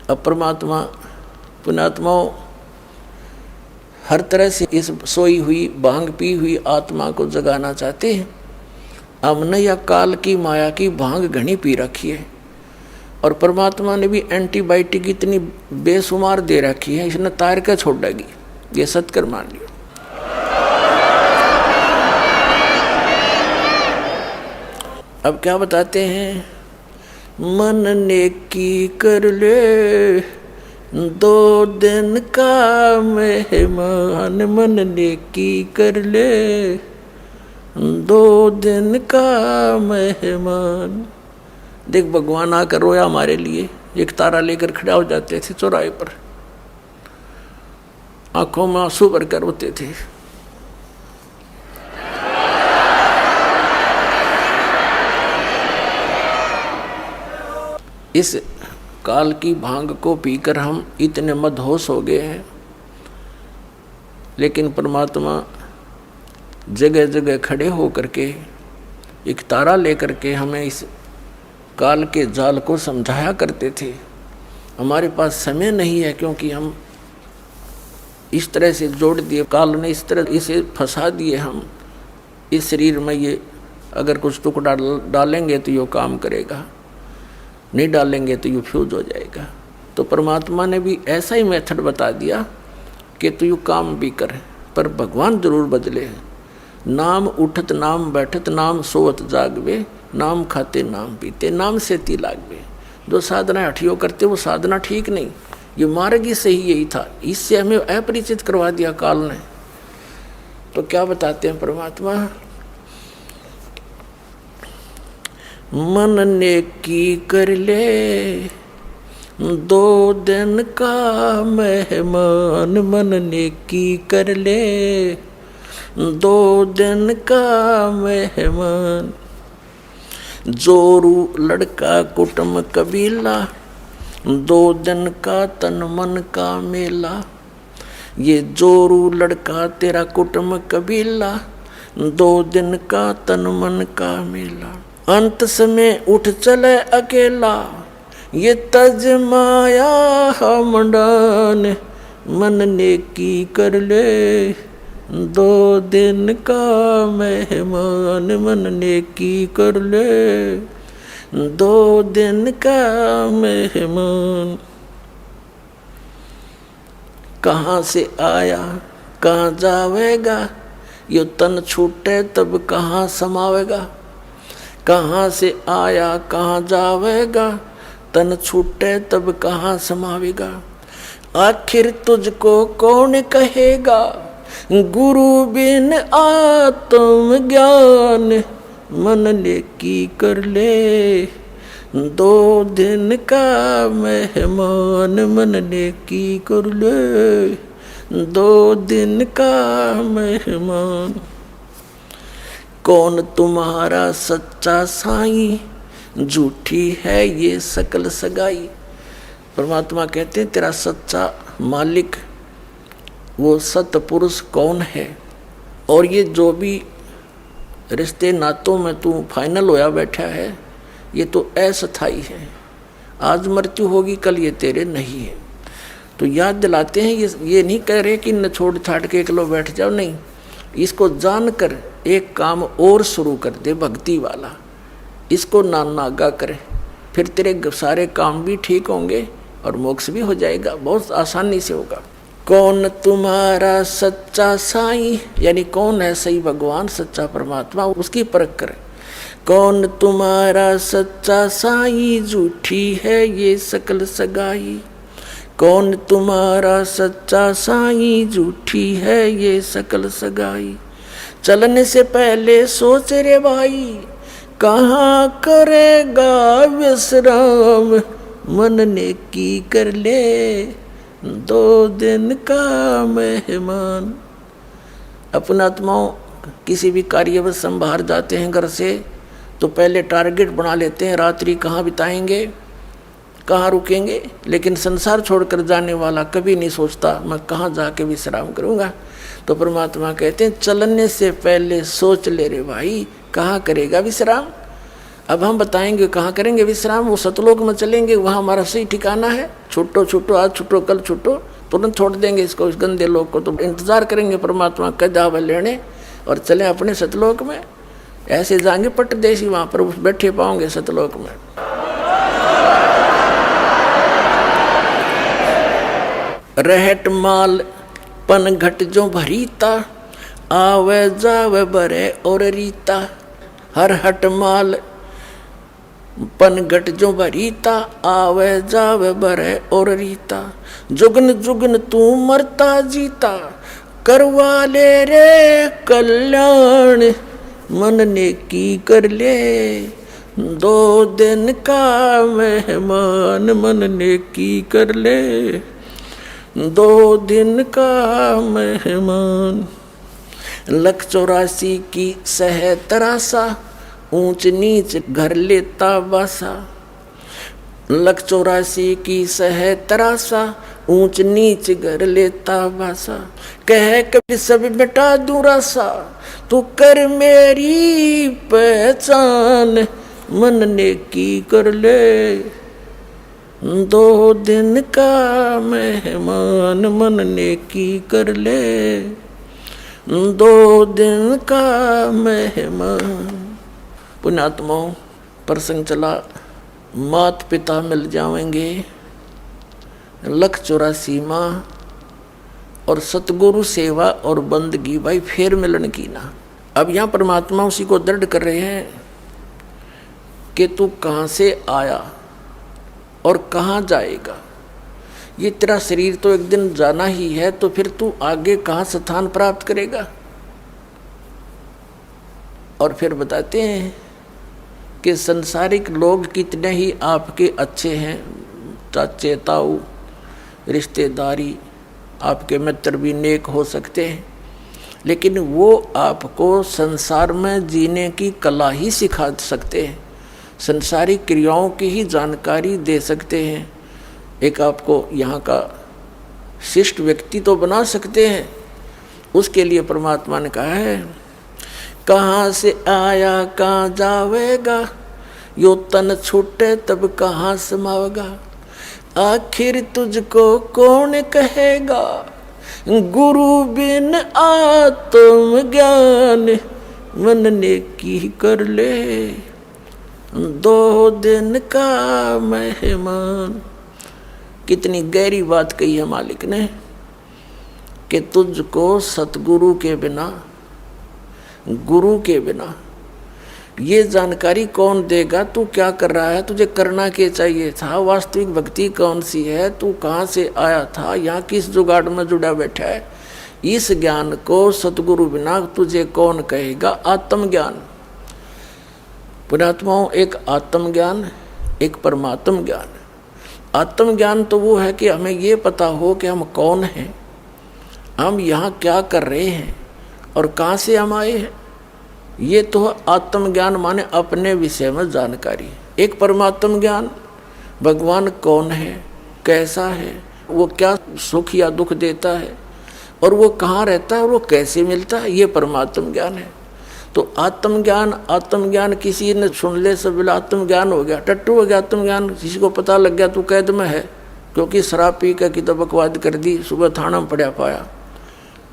अब परमात्मा पुण्यात्माओं हर तरह से इस सोई हुई भांग पी हुई आत्मा को जगाना चाहते हैं। हमने या काल की माया की भांग घनी पी रखी है और परमात्मा ने भी एंटीबायोटिक इतनी बेशुमार दे रखी है, इसने तार के छोड़ेगी, ये सत्कर मान लियो। अब क्या बताते हैं, मन नेकी कर ले 2 दिन का मेहमान, मन नेकी कर ले 2 दिन का मेहमान। देख भगवान आकर रोया हमारे लिए, एक तारा लेकर खड़ा हो जाते थे चौराहे पर, आंखों में आंसू भरकर रोते थे। इस काल की भांग को पीकर हम इतने मदहोश हो गए हैं, लेकिन परमात्मा जगह जगह खड़े होकर के एक तारा लेकर के हमें इस काल के जाल को समझाया करते थे। हमारे पास समय नहीं है, क्योंकि हम इस तरह से जोड़ दिए, काल ने इस तरह इसे फंसा दिए। हम इस शरीर में ये अगर कुछ टुकड़ा डालेंगे तो ये काम करेगा, नहीं डालेंगे तो ये फ्यूज हो जाएगा। तो परमात्मा ने भी ऐसा ही मेथड बता दिया कि तू यू काम भी कर, पर भगवान जरूर बदले। नाम उठत नाम बैठत नाम सोवत जागवे, नाम खाते नाम पीते नाम से ती लागवे। जो साधना हठियों करते वो साधना ठीक नहीं, ये मार्ग ही सही यही था। इससे हमें अपरिचित करवा दिया काल ने। तो क्या बताते हैं परमात्मा, मन नेकी कर ले 2 दिन का मेहमान, मन नेकी कर ले 2 दिन का मेहमान। जोरू लड़का कुटुंब कबीला, 2 दिन का तन मन का मेला। ये जोरू लड़का तेरा कुटुंब कबीला, 2 दिन का तन मन का मेला। अंत समय उठ चले अकेला, ये तज माया हमडान, मन नेकी कर ले 2 दिन का मेहमान, मन नेकी कर ले 2 दिन का मेहमान। कहाँ से आया कहाँ जावेगा, यो तन छूटे तब कहाँ समावेगा। कहाँ से आया कहाँ जावेगा, तन छूटे तब कहाँ समावेगा। आखिर तुझको कौन कहेगा, गुरु बिन आत्म ज्ञान, मन नेकी कर ले 2 दिन का मेहमान, मन नेकी कर ले 2 दिन का मेहमान। कौन तुम्हारा सच्चा साईं, झूठी है ये सकल सगाई। परमात्मा कहते हैं तेरा सच्चा मालिक वो सतपुरुष कौन है, और ये जो भी रिश्ते नातों में तू फाइनल होया बैठा है ये तो अस्थाई है। आज मृत्यु होगी कल ये तेरे नहीं है। तो याद दिलाते हैं, ये नहीं कह रहे कि न छोड़ छाड़ के एकलो बैठ जाओ, नहीं, इसको जानकर एक काम और शुरू कर दे भक्ति वाला, इसको नागा करे, फिर तेरे सारे काम भी ठीक होंगे और मोक्ष भी हो जाएगा, बहुत आसानी से होगा। कौन तुम्हारा सच्चा साईं, यानी कौन है सही भगवान सच्चा परमात्मा, उसकी परख करे। कौन तुम्हारा सच्चा साईं, झूठी है ये सकल सगाई। कौन तुम्हारा सच्चा साईं, झूठी है ये सकल सगाई। चलने से पहले सोच रे भाई, कहाँ करेगा विश्राम, मन नेकी कर ले 2 दिन का मेहमान। अपना आत्माओं किसी भी कार्यवश हम बाहर जाते हैं घर से तो पहले टारगेट बना लेते हैं, रात्रि कहाँ बिताएंगे, कहाँ रुकेंगे। लेकिन संसार छोड़कर जाने वाला कभी नहीं सोचता मैं कहाँ जाके विश्राम करूँगा। तो परमात्मा कहते हैं चलने से पहले सोच ले रे भाई, कहाँ करेगा विश्राम। अब हम बताएंगे कहाँ करेंगे विश्राम, वो सतलोक में चलेंगे, वहाँ हमारा सही ठिकाना है। छूटो छूटो, आज छूटो कल छूटो, तुरंत छोड़ देंगे इसको, इस गंदे लोक को। तो इंतजार करेंगे परमात्मा कद आवे लेने और चले अपने सतलोक में। ऐसे जाएंगे पट्टदेशी, वहाँ पर बैठे पाओगे सतलोक में। रहट माल पन घट जो भरीता, आवे जावे बरे और रीता। हर हट माल पन घट जो भरीता, आवे जावे बरे और रीता। जुगन जुगन तू मरता जीता, करवा ले रे कल्याण। मन ने की कर ले 2 दिन का मेहमान, मन ने की कर ले 2 दिन का मेहमान। 184 की सह तरासा, ऊंच नीच घर लेता बासा। 184 की सह तरासा, ऊंच नीच घर लेता बासा। कह कभी सब मिटा दूं रासा, तू कर मेरी पहचान। मन ने की कर ले 2 दिन का मेहमान, मन ने की कर ले 2 दिन का मेहमान। पुण्यात्माओं, प्रसंग चला, मात पिता मिल जाएंगे, 184 माँ और सतगुरु सेवा और बंदगी, भाई फिर मिलन की ना। अब यहाँ परमात्मा उसी को दृढ़ कर रहे हैं कि तू कहाँ से आया और कहाँ जाएगा। ये तेरा शरीर तो एक दिन जाना ही है, तो फिर तू आगे कहाँ स्थान प्राप्त करेगा। और फिर बताते हैं कि संसारिक लोग कितने ही आपके अच्छे हैं, चाचे ताऊ रिश्तेदारी, आपके मित्र भी नेक हो सकते हैं, लेकिन वो आपको संसार में जीने की कला ही सिखा सकते हैं, संसारिक क्रियाओं की ही जानकारी दे सकते हैं। एक आपको यहाँ का शिष्ट व्यक्ति तो बना सकते हैं। उसके लिए परमात्मा ने कहा है, कहाँ से आया कहाँ जावेगा, यो तन छूटे तब कहाँ समावेगा। आखिर तुझको कौन कहेगा, गुरु बिन आत्म ज्ञान। मन ने की कर ले 2 दिन का मेहमान। कितनी गहरी बात कही है मालिक ने कि तुझको सतगुरु के बिना, गुरु के बिना ये जानकारी कौन देगा, तू क्या कर रहा है, तुझे करना क्या चाहिए था, वास्तविक भक्ति कौन सी है, तू कहाँ से आया था, यहाँ किस जुगाड़ में जुड़ा बैठा है। इस ज्ञान को सतगुरु बिना तुझे कौन कहेगा। आत्मज्ञान, पुण्यात्माओं, एक आत्मज्ञान, एक परमात्म ज्ञान। आत्मज्ञान तो वो है कि हमें ये पता हो कि हम कौन हैं, हम यहाँ क्या कर रहे हैं और कहाँ से हम आए हैं। ये तो आत्मज्ञान माने अपने विषय में जानकारी। एक परमात्म ज्ञान, भगवान कौन है, कैसा है, वो क्या सुख या दुख देता है और वो कहाँ रहता है और वो कैसे मिलता है, ये परमात्म ज्ञान है। तो आत्मज्ञान किसी ने सुन ले सब बोला आत्मज्ञान हो गया, टट्टू हो गया आत्मज्ञान। किसी को पता लग गया तो कैद में है, क्योंकि शराब पी के की तो बकवाद कर दी, सुबह थाना में पड़ा पाया।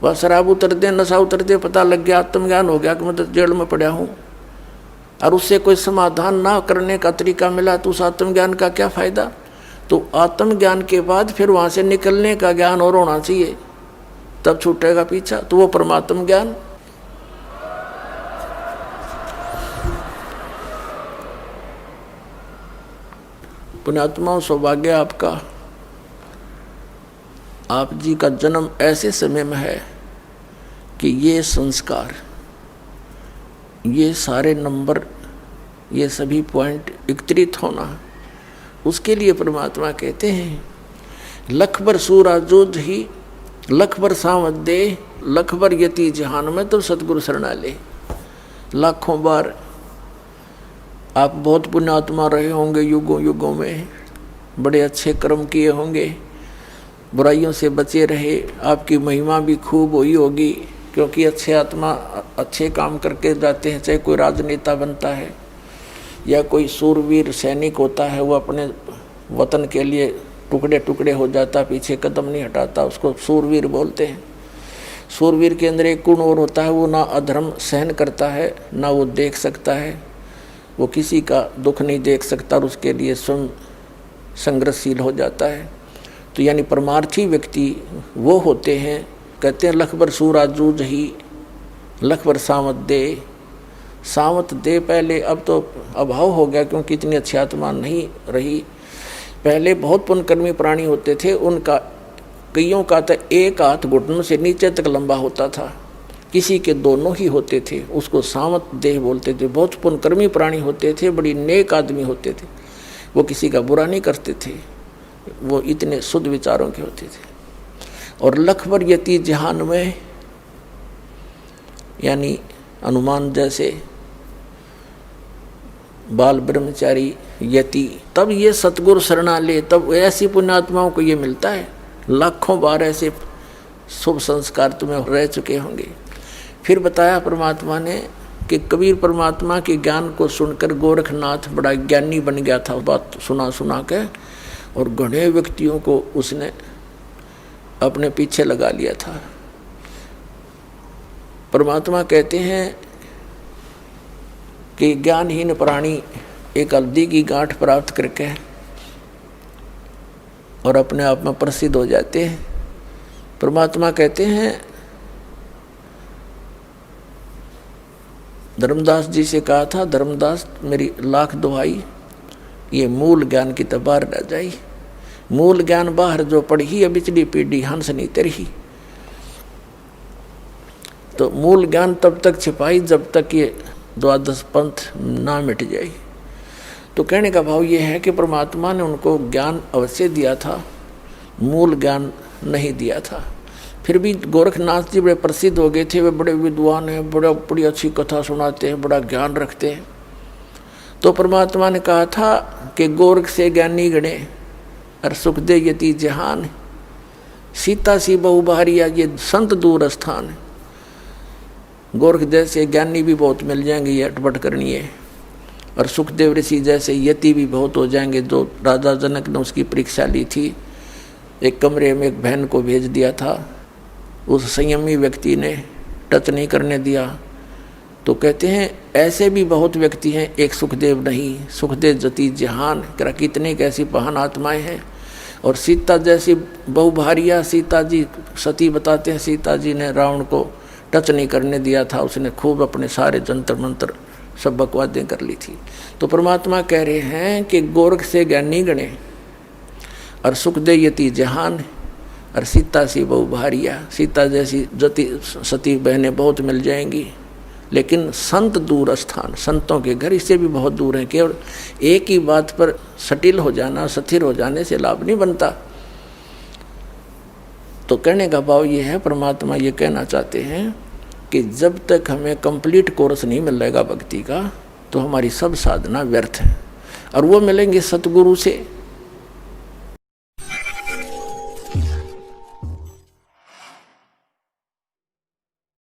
वह शराब उतर दे, नशा उतर दे, पता लग गया आत्मज्ञान हो गया कि मैं तो जेल में पड़ा हूँ। और उससे कोई समाधान ना करने का तरीका मिला तो उस आत्मज्ञान का क्या फ़ायदा। तो आत्मज्ञान के बाद फिर वहाँ से निकलने का ज्ञान और होना चाहिए, तब छूटेगा पीछा। तो वो परमात्म ज्ञान। पुण्यात्माओं, सौभाग्य आपका, आप जी का जन्म ऐसे समय में है कि ये संस्कार, ये सारे नंबर, ये सभी पॉइंट एकत्रित होना, उसके लिए परमात्मा कहते हैं लख बर सूरा जोध ही लख बर सावध दे, लख बर यति जहान में तो सतगुरु शरणाले। लाखों बार आप बहुत पुण्यात्मा रहे होंगे, युगों युगों में बड़े अच्छे कर्म किए होंगे, बुराइयों से बचे रहे, आपकी महिमा भी खूब हुई होगी, क्योंकि अच्छे आत्मा अच्छे काम करके जाते हैं, चाहे कोई राजनेता बनता है। या कोई सूरवीर सैनिक होता है, वो अपने वतन के लिए टुकड़े टुकड़े हो जाता, पीछे कदम नहीं हटाता, उसको सूरवीर बोलते हैं। सूरवीर के अंदर एक गुण और होता है, वो ना अधर्म सहन करता है, ना वो देख सकता है, वो किसी का दुख नहीं देख सकता और उसके लिए स्वयं संघर्षशील हो जाता है। तो यानी परमार्थी व्यक्ति वो होते हैं, कहते हैं लख बर सूरा जूझ ही लख बर सावत दे। सावत दे पहले, अब तो अभाव हो गया क्योंकि इतनी अच्छी आत्मा नहीं रही। पहले बहुत पुण्यकर्मी प्राणी होते थे, उनका कईयों का तो एक हाथ घुटनों से नीचे तक लंबा होता था, किसी के दोनों ही होते थे, उसको सावत देह बोलते थे। बहुत पुण्यकर्मी प्राणी होते थे, बड़ी नेक आदमी होते थे, वो किसी का बुरा नहीं करते थे, वो इतने शुद्ध विचारों के होते थे। और लख बर यति जहान में, यानी हनुमान जैसे बाल ब्रह्मचारी यति, तब ये सतगुरु शरणा ले, तब ऐसी पुण्यात्माओं को ये मिलता है। लाखों बार ऐसे शुभ संस्कार तुम्हें रह चुके होंगे। फिर बताया परमात्मा ने कि कबीर परमात्मा के ज्ञान को सुनकर गोरखनाथ बड़ा ज्ञानी बन गया था, बात सुना सुना के, और घने व्यक्तियों को उसने अपने पीछे लगा लिया था। परमात्मा कहते हैं कि ज्ञानहीन प्राणी एक हल्दी की गांठ प्राप्त करके और अपने आप में प्रसिद्ध हो जाते हैं। परमात्मा कहते हैं, धर्मदास जी से कहा था, धर्मदास मेरी लाख दुहाई, ये मूल ज्ञान की तो बाहर न जाई। मूल ज्ञान बाहर जो पढ़ी है बिचली पीढ़ी हंस नहीं तरही। तो मूल ज्ञान तब तक छिपाई जब तक ये द्वादश पंथ ना मिट जाए। तो कहने का भाव ये है कि परमात्मा ने उनको ज्ञान अवश्य दिया था, मूल ज्ञान नहीं दिया था। फिर भी गोरखनाथ जी बड़े प्रसिद्ध हो गए थे, वे बड़े विद्वान हैं, बड़ी अच्छी कथा सुनाते हैं, बड़ा ज्ञान रखते हैं। तो परमात्मा ने कहा था कि गोरख से ज्ञानी गणे और सुख दे यति जहान, सीता सी बहु बारिया ये संत दूर स्थान। गोरख जैसे ज्ञानी भी बहुत मिल जाएंगे, ये अटपट करनी है, और सुखदेव ऋषि जैसे यति भी बहुत हो जाएंगे। जो राजा जनक ने उसकी परीक्षा ली थी, एक कमरे में एक बहन को भेज दिया था, उस संयमी व्यक्ति ने टच नहीं करने दिया। तो कहते हैं ऐसे भी बहुत व्यक्ति हैं, एक सुखदेव नहीं, सुखदेव जति जहान, करा कितने कैसी महान आत्माएं हैं। और सीता जैसी बहुभारिया, सीता जी सती बताते हैं, सीता जी ने रावण को टच नहीं करने दिया था, उसने खूब अपने सारे जंतर मंत्र सब बकवादें कर ली थी। तो परमात्मा कह रहे हैं कि गोरख से ज्ञानी गणे और सुख दे यति जहान, और सीता सी बहुभारिया, सीता जैसी जति सती बहनें बहुत मिल जाएंगी, लेकिन संत दूर स्थान, संतों के घर इससे भी बहुत दूर हैं। केवल एक ही बात पर सटिल हो जाना, स्थिर हो जाने से लाभ नहीं बनता। तो कहने का भाव ये है, परमात्मा ये कहना चाहते हैं कि जब तक हमें कंप्लीट कोर्स नहीं मिलेगा भक्ति का, तो हमारी सब साधना व्यर्थ है। और वो मिलेंगे सतगुरु से,